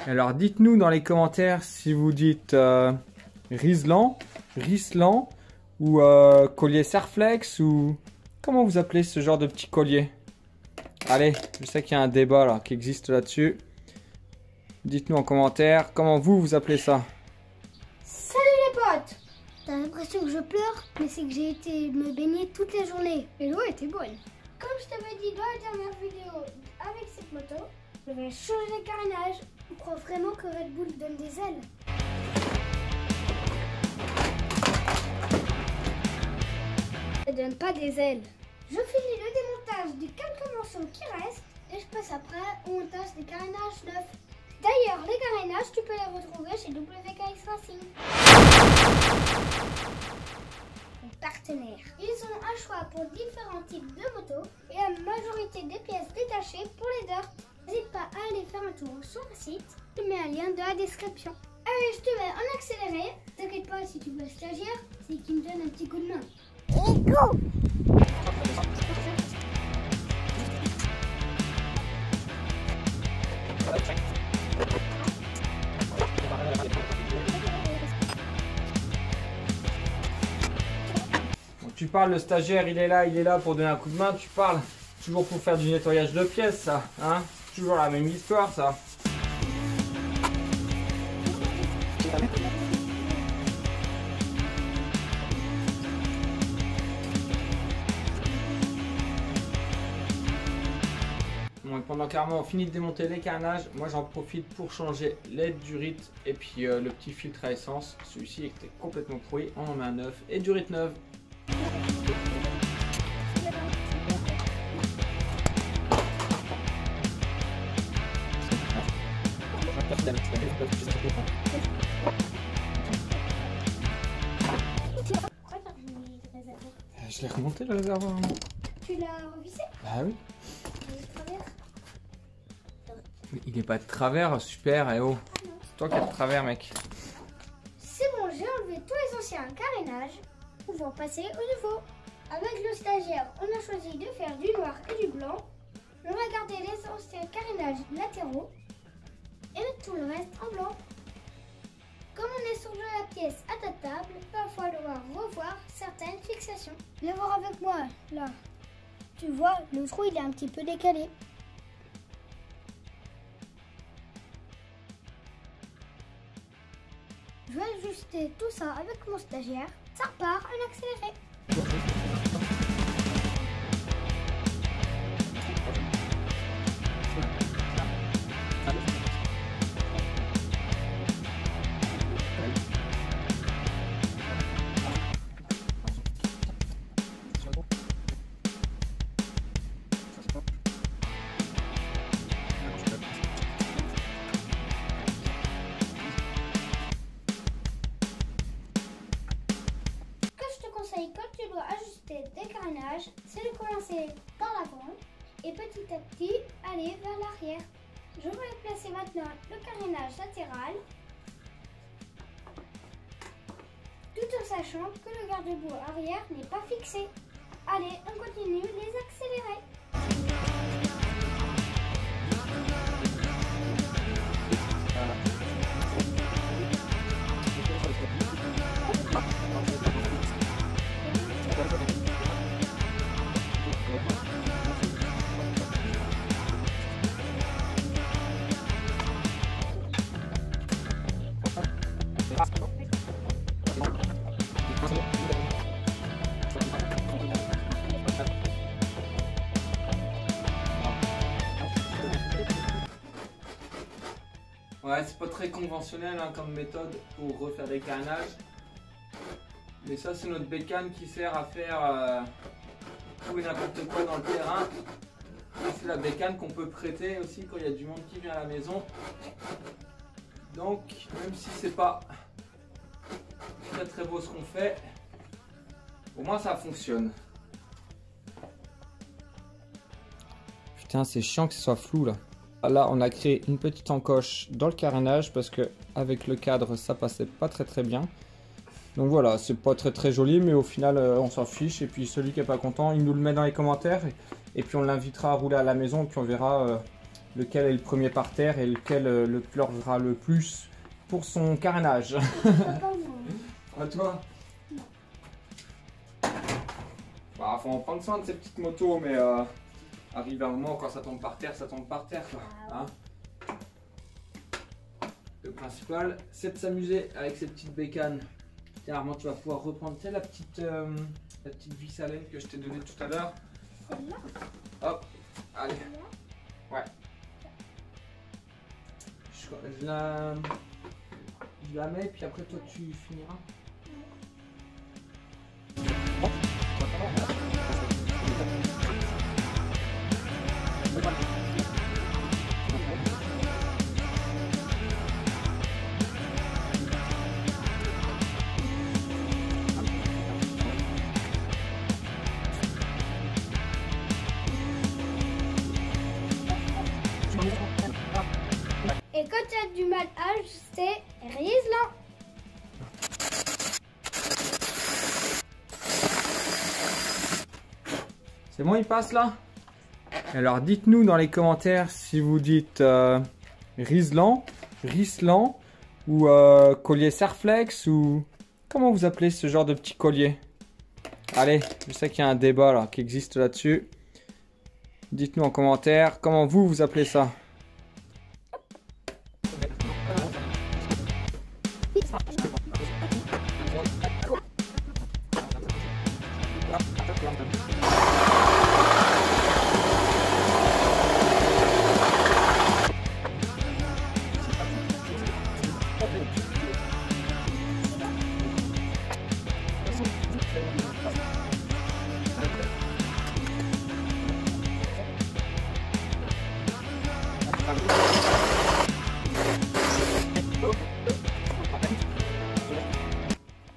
Alors dites-nous dans les commentaires si vous dites Rislan, Rislan ou collier Serflex ou comment vous appelez ce genre de petit collier. Allez, je sais qu'il y a un débat là qui existe là-dessus. Dites-nous en commentaire comment vous appelez ça. Salut les potes! T'as l'impression que je pleure, mais c'est que j'ai été me baigner toute la journée. Et l'eau était bonne. Comme je t'avais dit dans la dernière vidéo avec cette moto, je vais changer les carénages. On croit vraiment que Red Bull donne des ailes. Elle donne pas des ailes. Je finis le démontage des quelques morceaux qui restent et je passe après au montage des carénages neufs. D'ailleurs, les carénages, tu peux les retrouver chez WKX Racing. Mes partenaires. Ils ont un choix pour différents types de motos et la majorité des pièces détachées pour les dirt. N'hésite pas à aller faire un tour sur le site. Je mets un lien dans la description. Allez, je te mets en accéléré. T'inquiète pas, si tu veux stagiaire, c'est qu'il me donne un petit coup de main. Et go! Tu parles, le stagiaire il est là pour donner un coup de main, tu parles toujours pour faire du nettoyage de pièces ça, hein? Toujours la même histoire ça. Bon, et pendant qu'Armand finit de démonter les carnages, moi j'en profite pour changer l'aide du RIT et puis le petit filtre à essence. Celui-ci était complètement pourri, on en met un neuf et du RIT neuf. Je l'ai remonté le réservoir. Tu l'as revissé? Bah oui. Il est de travers. Mais il est pas de travers, super, et oh. C'est toi qui es de travers, mec. C'est bon, j'ai enlevé tous les anciens carénages. Pouvons passer au nouveau. Avec le stagiaire, on a choisi de faire du noir et du blanc. On va garder les anciens carénages latéraux et mettre tout le reste en blanc. Comme on est sur de la pièce adaptable, il va falloir revoir certaines fixations. Viens voir avec moi, là. Tu vois, le trou il est un petit peu décalé. Je vais ajuster tout ça avec mon stagiaire. Ça repart en accéléré. Quand tu dois ajuster des carénages, c'est de commencer par l'avant et petit à petit aller vers l'arrière. Je vais placer maintenant le carénage latéral, tout en sachant que le garde-boue arrière n'est pas fixé. Allez, on continue les accélérer. Ouais, c'est pas très conventionnel hein, comme méthode pour refaire des carénages. Mais ça, c'est notre bécane qui sert à faire tout et n'importe quoi dans le terrain. C'est la bécane qu'on peut prêter aussi quand il y a du monde qui vient à la maison. Donc, même si c'est pas très très beau ce qu'on fait, au moins ça fonctionne. Putain, c'est chiant que ce soit flou là. Là, on a créé une petite encoche dans le carénage parce que avec le cadre, ça passait pas très très bien. Donc voilà, c'est pas très très joli, mais au final, on s'en fiche. Et puis celui qui est pas content, il nous le met dans les commentaires et puis on l'invitera à rouler à la maison. Et puis on verra lequel est le premier par terre et lequel le pleurera le plus pour son carénage. Pas moi. À toi? Non. Bah, faut en prendre soin de ces petites motos, mais arrive un moment quand ça tombe par terre, quoi. Hein? Le principal, c'est de s'amuser avec ces petites bécanes. Tiens, Armand, tu vas pouvoir reprendre la petite vis à laine que je t'ai donnée tout à l'heure. Celle-là? Hop, allez. Ouais. Je la mets, puis après toi tu finiras. Et quand tu as du mal à ajuster, Riesling. C'est bon, il passe là? Alors dites-nous dans les commentaires si vous dites Riesling ou collier Serflex ou comment vous appelez ce genre de petit collier? Allez, je sais qu'il y a un débat là qui existe là-dessus. Dites-nous en commentaire comment vous appelez ça.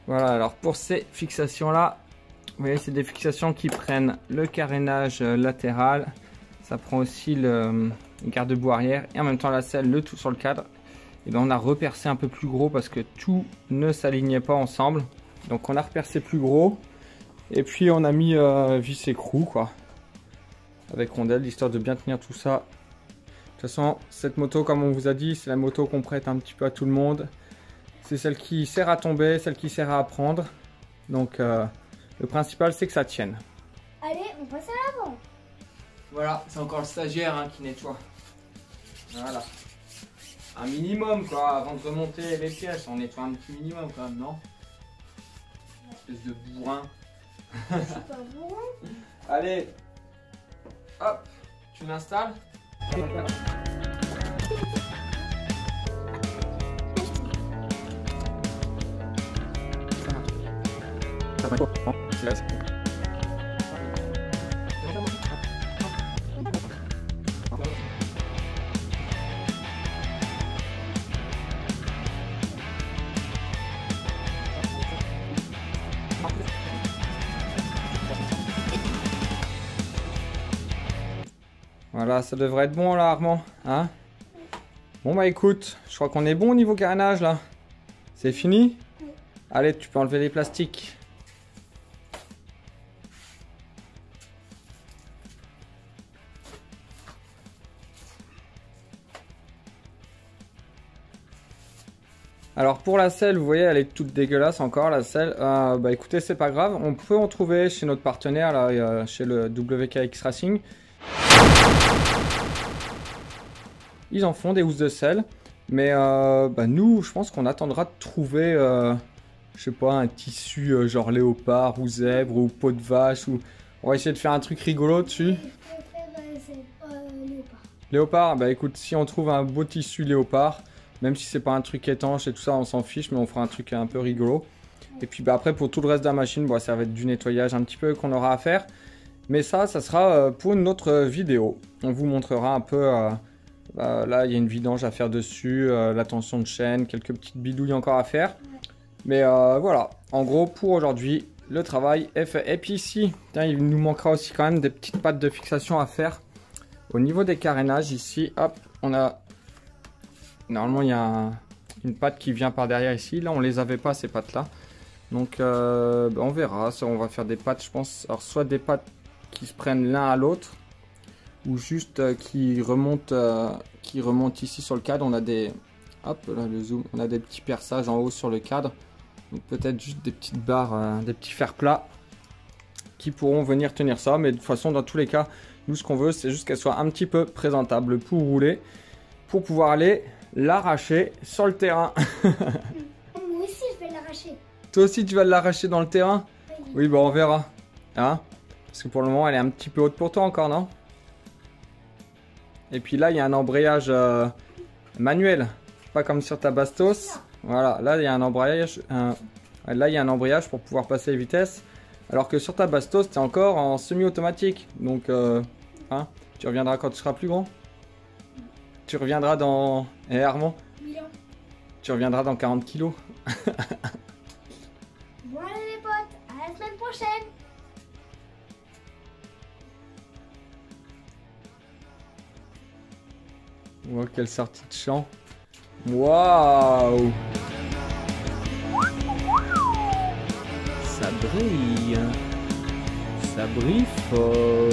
Voilà, alors pour ces fixations là, vous voyez, c'est des fixations qui prennent le carénage latéral, ça prend aussi le garde-boue arrière et en même temps la selle, le tout sur le cadre. Et bien on a repercé un peu plus gros parce que tout ne s'alignait pas ensemble, donc on a repercé plus gros et puis on a mis vis écrou quoi, avec rondelle, histoire de bien tenir tout ça. De toute façon, cette moto, comme on vous a dit, c'est la moto qu'on prête un petit peu à tout le monde. C'est celle qui sert à tomber, celle qui sert à apprendre. Donc le principal c'est que ça tienne. Allez, on passe à l'avant. Voilà, c'est encore le stagiaire qui nettoie. Voilà. Un minimum quoi, avant de remonter les pièces, on nettoie un petit minimum quand même, non? Espèce de bourrin. C'est pas bon. Allez, hop, tu l'installes. Voilà, ça devrait être bon là, Armand, hein? Bon bah écoute, je crois qu'on est bon au niveau carénage là. C'est fini? Oui. Allez, tu peux enlever les plastiques. Alors pour la selle, vous voyez, elle est toute dégueulasse encore la selle. Bah écoutez, c'est pas grave, on peut en trouver chez notre partenaire là, chez le WKX Racing. Ils en font des housses de selle, mais bah nous, je pense qu'on attendra de trouver, je sais pas, un tissu genre léopard ou zèbre ou peau de vache. Ou... On va essayer de faire un truc rigolo dessus. Léopard. Léopard, bah écoute, si on trouve un beau tissu léopard, même si c'est pas un truc étanche et tout ça, on s'en fiche, mais on fera un truc un peu rigolo. Et puis bah après, pour tout le reste de la machine, bah, ça va être du nettoyage un petit peu qu'on aura à faire. Mais ça sera pour une autre vidéo. On vous montrera un peu... là, il y a une vidange à faire dessus, la tension de chaîne, quelques petites bidouilles encore à faire. Mais voilà, en gros, pour aujourd'hui, le travail est fait. Et puis ici, tiens, il nous manquera aussi quand même des petites pattes de fixation à faire. Au niveau des carénages, ici, hop, on a... Normalement, il y a une patte qui vient par derrière ici. Là, on les avait pas, ces pattes-là. Donc, on verra. Ça, on va faire des pattes, je pense. Alors, soit des pattes qui se prennent l'un à l'autre, ou juste qui remontent ici sur le cadre. On a des, hop là le zoom, on a des petits perçages en haut sur le cadre. Donc peut-être juste des petites barres, des petits fers plats qui pourront venir tenir ça. Mais de toute façon, dans tous les cas, nous ce qu'on veut, c'est juste qu'elle soit un petit peu présentable pour rouler, pour pouvoir aller l'arracher sur le terrain. Moi aussi, je vais l'arracher. Toi aussi, tu vas l'arracher dans le terrain? Oui, bon, on verra. Hein? Parce que pour le moment, elle est un petit peu haute pour toi encore, non? Et puis là, il y a un embrayage manuel, pas comme sur ta Bastos. Voilà, là, il y a un embrayage, là, il y a un embrayage pour pouvoir passer les vitesses. Alors que sur ta Bastos, tu es encore en semi-automatique. Donc, hein, tu reviendras quand tu seras plus grand. Tu reviendras dans... Eh, Armand, tu reviendras dans 40 kilos. Bon, allez les potes, à la semaine prochaine. Oh, quelle sortie de chant. Waouh! Ça brille. Ça brille fort.